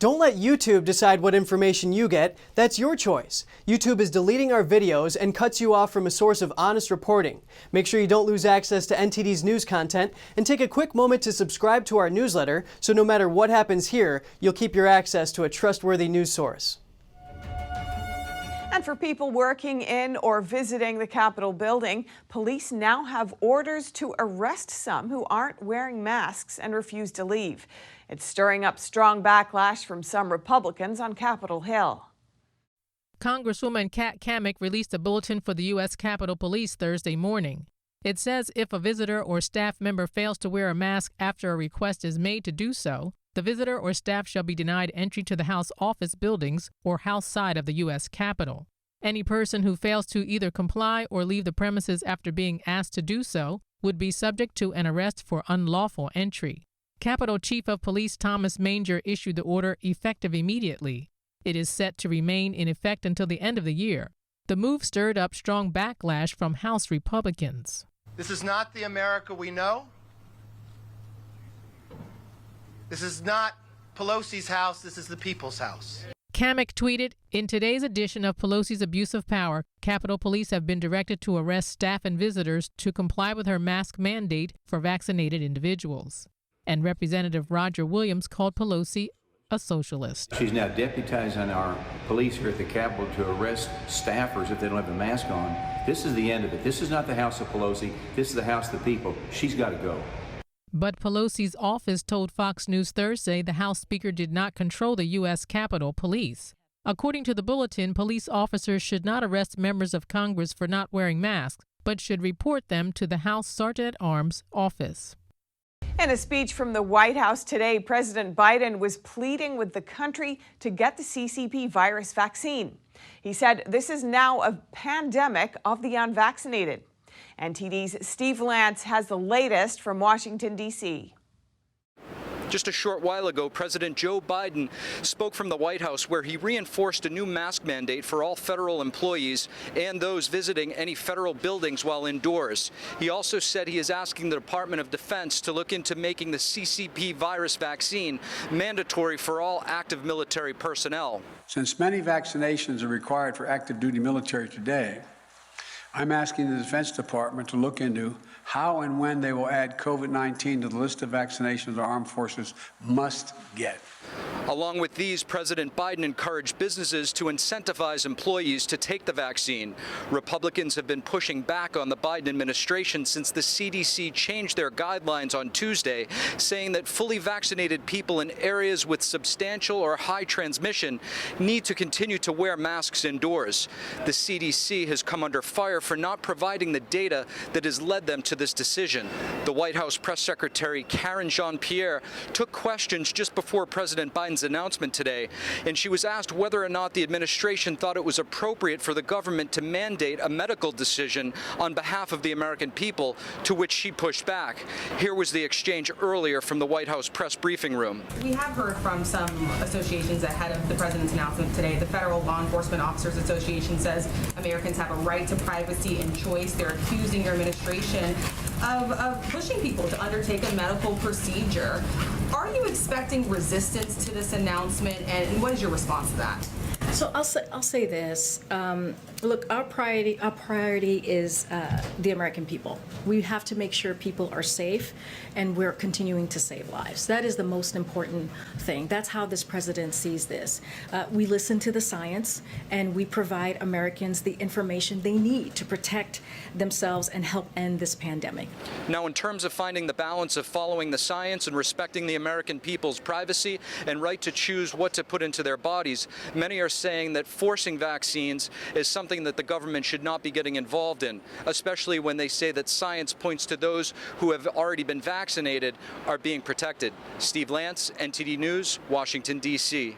Don't let YouTube decide what information you get. That's your choice. YouTube is deleting our videos and cuts you off from a source of honest reporting. Make sure you don't lose access to NTD's news content, and take a quick moment to subscribe to our newsletter so no matter what happens here, you'll keep your access to a trustworthy news source. And for people working in or visiting the Capitol building, police now have orders to arrest some who aren't wearing masks and refuse to leave. It's stirring up strong backlash from some Republicans on Capitol Hill. Congresswoman Kat Cammack released a bulletin for the U.S. Capitol Police Thursday morning. It says if a visitor or staff member fails to wear a mask after a request is made to do so, the visitor or staff shall be denied entry to the House office buildings or House side of the U.S. Capitol. Any person who fails to either comply or leave the premises after being asked to do so would be subject to an arrest for unlawful entry. Capitol Chief of Police Thomas Manger issued the order effective immediately. It is set to remain in effect until the end of the year. The move stirred up strong backlash from House Republicans. This is not the America we know. This is not Pelosi's house. This is the people's house. Cammack tweeted, "In today's edition of Pelosi's abuse of power, Capitol Police have been directed to arrest staff and visitors to comply with her mask mandate for vaccinated individuals." And Representative Roger Williams called Pelosi a socialist. She's now deputizing our police here at the Capitol to arrest staffers if they don't have a mask on. This is the end of it. This is not the House of Pelosi. This is the House of the people. She's got to go. But Pelosi's office told Fox News Thursday the House Speaker did not control the U.S. Capitol Police. According to the bulletin, police officers should not arrest members of Congress for not wearing masks, but should report them to the House Sergeant-at-Arms office. In a speech from the White House today, President Biden was pleading with the country to get the CCP virus vaccine. He said this is now a pandemic of the unvaccinated. NTD's Steve Lance has the latest from Washington, D.C. Just a short while ago, President Joe Biden spoke from the White House where he reinforced a new mask mandate for all federal employees and those visiting any federal buildings while indoors. He also said he is asking the Department of Defense to look into making the CCP virus vaccine mandatory for all active military personnel. Since many vaccinations are required for active duty military today, I'm asking the Defense Department to look into how and when they will add COVID-19 to the list of vaccinations our armed forces must get. Along with these, President Biden encouraged businesses to incentivize employees to take the vaccine. Republicans have been pushing back on the Biden administration since the CDC changed their guidelines on Tuesday, saying that fully vaccinated people in areas with substantial or high transmission need to continue to wear masks indoors. The CDC has come under fire for not providing the data that has led them to this decision. The White House press secretary Karen Jean-Pierre took questions just before President Biden's announcement today, and she was asked whether or not the administration thought it was appropriate for the government to mandate a medical decision on behalf of the American people, to which she pushed back. Here was the exchange earlier from the White House press briefing room. We have heard from some associations ahead of the president's announcement today. The Federal Law Enforcement Officers Association says Americans have a right to privacy and choice. They're accusing your administration of pushing people to undertake a medical procedure. Are you expecting resistance to this announcement, and what is your response to that? So I'll say this. Look, our priority is the American people. We have to make sure people are safe, and we're continuing to save lives. That is the most important thing. That's how this president sees this. We listen to the science, and we provide Americans the information they need to protect themselves and help end this pandemic. Now, in terms of finding the balance of following the science and respecting the American people's privacy and right to choose what to put into their bodies, many are saying that forcing vaccines is something that the government should not be getting involved in, especially when they say that science points to those who have already been vaccinated are being protected. Steve Lance, NTD News, Washington, D.C.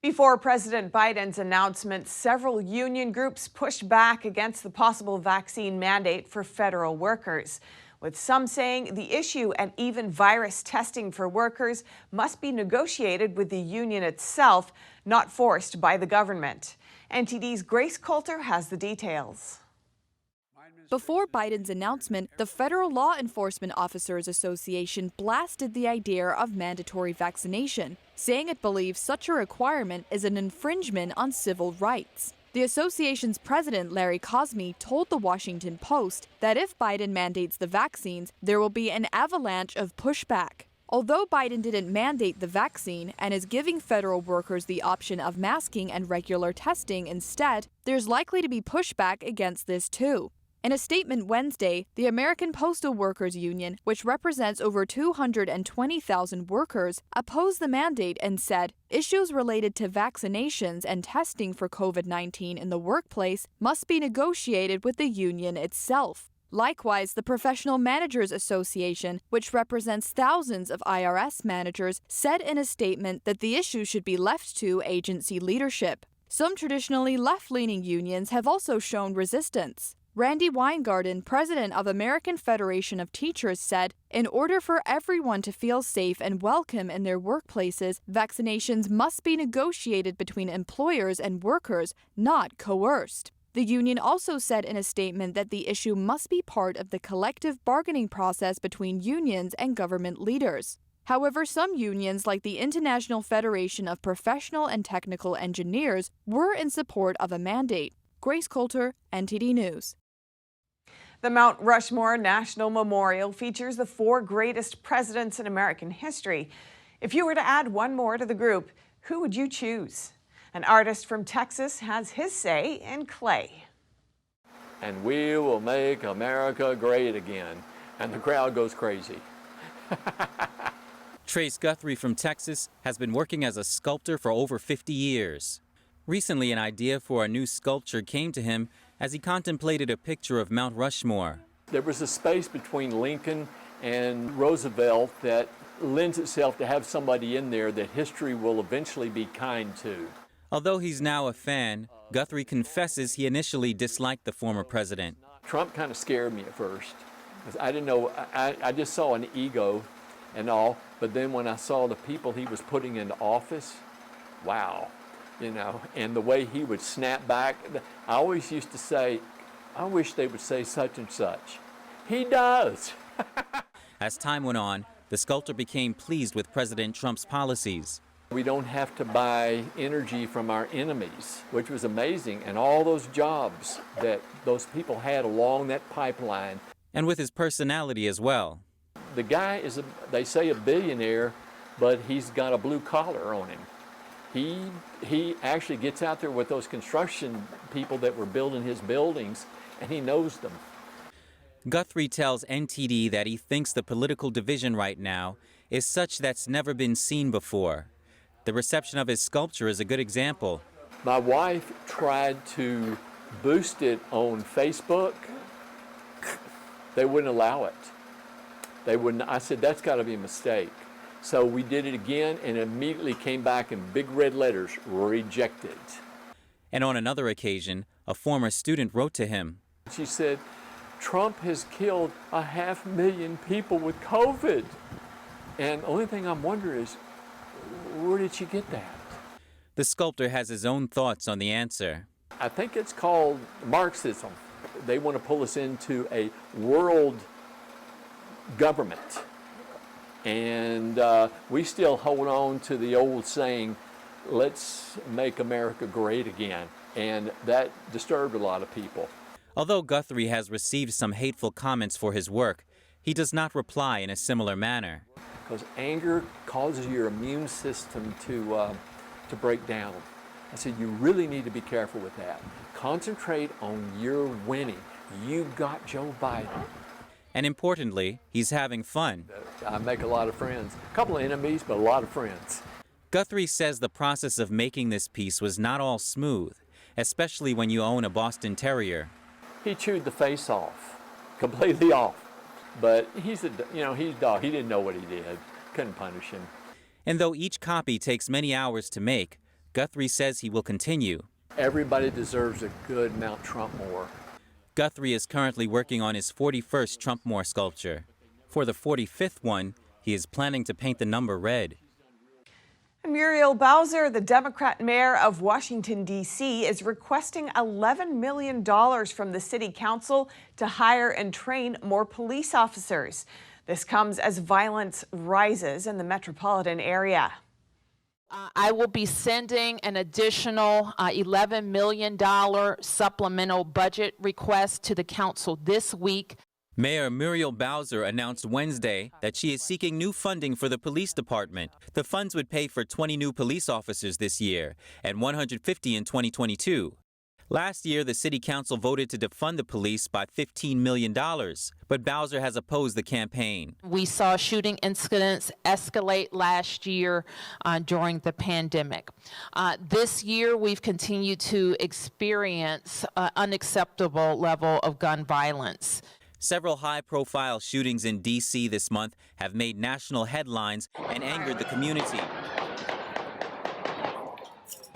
Before President Biden's announcement, several union groups pushed back against the possible vaccine mandate for federal workers, with some saying the issue and even virus testing for workers must be negotiated with the union itself, not forced by the government. NTD's Grace Coulter has the details. Before Biden's announcement, the Federal Law Enforcement Officers Association blasted the idea of mandatory vaccination, saying it believes such a requirement is an infringement on civil rights. The association's president, Larry Cosme, told the Washington Post that if Biden mandates the vaccines, there will be an avalanche of pushback. Although Biden didn't mandate the vaccine and is giving federal workers the option of masking and regular testing instead, there's likely to be pushback against this too. In a statement Wednesday, the American Postal Workers Union, which represents over 220,000 workers, opposed the mandate and said issues related to vaccinations and testing for COVID-19 in the workplace must be negotiated with the union itself. Likewise, the Professional Managers Association, which represents thousands of IRS managers, said in a statement that the issue should be left to agency leadership. Some traditionally left-leaning unions have also shown resistance. Randy Weingarten, president of American Federation of Teachers, said, in order for everyone to feel safe and welcome in their workplaces, vaccinations must be negotiated between employers and workers, not coerced. The union also said in a statement that the issue must be part of the collective bargaining process between unions and government leaders. However, some unions, like the International Federation of Professional and Technical Engineers, were in support of a mandate. Grace Coulter, NTD News. The Mount Rushmore National Memorial features the 4 greatest presidents in American history. If you were to add one more to the group, who would you choose? An artist from Texas has his say in clay. And we will make America great again. And the crowd goes crazy. Trace Guthrie from Texas has been working as a sculptor for over 50 years. Recently, an idea for a new sculpture came to him as he contemplated a picture of Mount Rushmore. There was a space between Lincoln and Roosevelt that lends itself to have somebody in there that history will eventually be kind to. Although he's now a fan, Guthrie confesses he initially disliked the former president. Trump kind of scared me at first. I didn't know, I just saw an ego and all, but then when I saw the people he was putting into office, wow, you know, and the way he would snap back. I always used to say, I wish they would say such and such. He does. As time went on, the sculptor became pleased with President Trump's policies. We don't have to buy energy from our enemies, which was amazing, and all those jobs that those people had along that pipeline. And with his personality as well. The guy is, they say, a billionaire, but he's got a blue collar on him. He actually gets out there with those construction people that were building his buildings, and he knows them. Guthrie tells NTD that he thinks the political division right now is such that's never been seen before. The reception of his sculpture is a good example. My wife tried to boost it on Facebook. They wouldn't allow it. They wouldn't. I said, that's got to be a mistake. So we did it again, and it immediately came back in big red letters, rejected. And on another occasion, a former student wrote to him. She said, Trump has killed 500,000 people with COVID. And the only thing I'm wondering is, where did she get that? The sculptor has his own thoughts on the answer. I think it's called Marxism. They want to pull us into a world government. And we still hold on to the old saying, let's make America great again. And that disturbed a lot of people. Although Guthrie has received some hateful comments for his work, he does not reply in a similar manner. Because anger causes your immune system to break down. I said, you really need to be careful with that. Concentrate on your winning. You got Joe Biden. And importantly, he's having fun. I make a lot of friends. A couple of enemies, but a lot of friends. Guthrie says the process of making this piece was not all smooth, especially when you own a Boston Terrier. He chewed the face off, completely off. But he's a dog. He didn't know what he did. Couldn't punish him. And though each copy takes many hours to make, Guthrie says he will continue. Everybody deserves a good Mount Trumpmore. Guthrie is currently working on his 41st Trumpmore sculpture. For the 45th one, he is planning to paint the number red. Muriel Bowser, the Democrat mayor of Washington, D.C., is requesting $11 million from the city council to hire and train more police officers. This comes as violence rises in the metropolitan area. I will be sending an additional $11 million supplemental budget request to the council this week. Mayor Muriel Bowser announced Wednesday that she is seeking new funding for the police department. The funds would pay for 20 new police officers this year and 150 in 2022. Last year, the city council voted to defund the police by $15 million, but Bowser has opposed the campaign. We saw shooting incidents escalate last year during the pandemic. This year, we've continued to experience an unacceptable level of gun violence. Several high-profile shootings in D.C. this month have made national headlines and angered the community.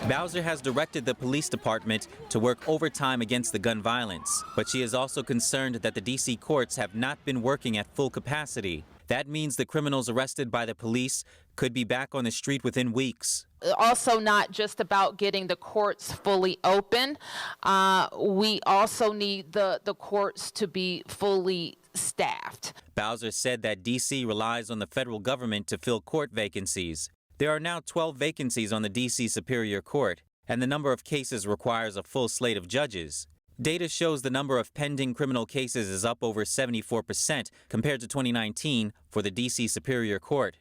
Bowser has directed the police department to work overtime against the gun violence, but she is also concerned that the D.C. courts have not been working at full capacity. That means the criminals arrested by the police could be back on the street within weeks. Also not just about getting the courts fully open. We also need the courts to be fully staffed. Bowser said that D.C. relies on the federal government to fill court vacancies. There are now 12 vacancies on the D.C. Superior Court, and the number of cases requires a full slate of judges. Data shows the number of pending criminal cases is up over 74% compared to 2019 for the D.C. Superior Court.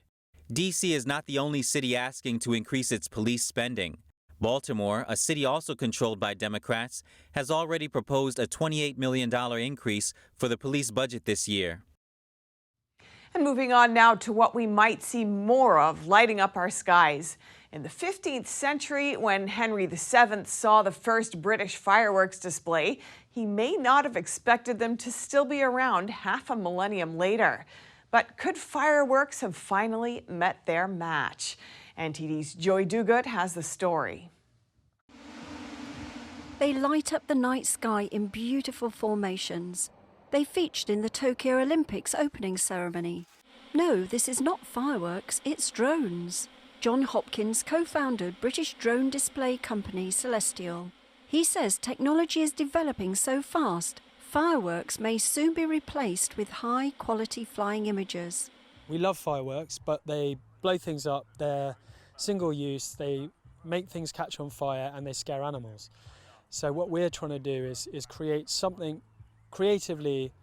D.C. is not the only city asking to increase its police spending. Baltimore, a city also controlled by Democrats, has already proposed a $28 million increase for the police budget this year. And moving on now to what we might see more of lighting up our skies. In the 15th century, when Henry VII saw the first British fireworks display, he may not have expected them to still be around half a millennium later. But could fireworks have finally met their match? NTD's Joy Duguid has the story. They light up the night sky in beautiful formations. They featured in the Tokyo Olympics opening ceremony. No, this is not fireworks, it's drones. John Hopkins co-founded British drone display company Celestial. He says technology is developing so fast, fireworks may soon be replaced with high-quality flying images. We love fireworks, but they blow things up, they're single use, they make things catch on fire and they scare animals. So what we're trying to do is create something creatively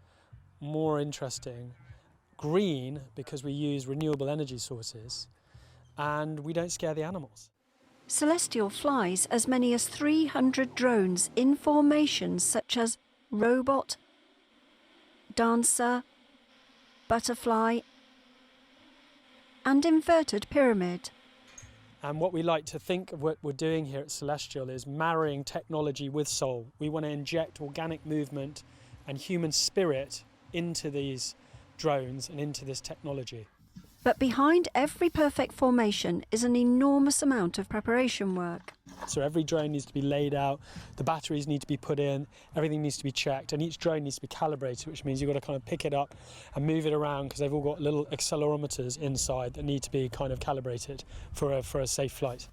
more interesting, green because we use renewable energy sources, and we don't scare the animals. Celestial flies as many as 300 drones in formations such as robot, dancer, butterfly, and inverted pyramid. And what we like to think of what we're doing here at Celestial is marrying technology with soul. We want to inject organic movement and human spirit into these drones and into this technology. But behind every perfect formation is an enormous amount of preparation work. So every drone needs to be laid out, the batteries need to be put in, everything needs to be checked, and each drone needs to be calibrated, which means you've got to kind of pick it up and move it around because they've all got little accelerometers inside that need to be kind of calibrated for a safe flight.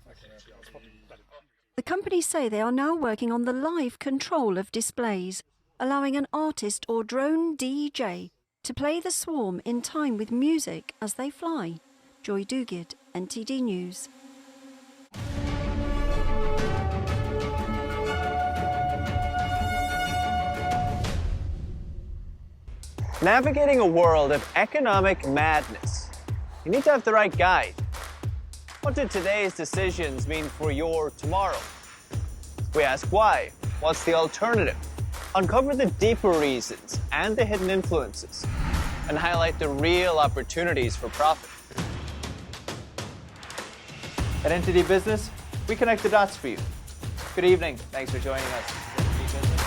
The companies say they are now working on the live control of displays, allowing an artist or drone DJ to play the swarm in time with music as they fly. Joy Duguid, NTD News. Navigating a world of economic madness, you need to have the right guide. What do today's decisions mean for your tomorrow? We ask why. What's the alternative? Uncover the deeper reasons and the hidden influences, and highlight the real opportunities for profit. At NTD Business, we connect the dots for you. Good evening. Thanks for joining us.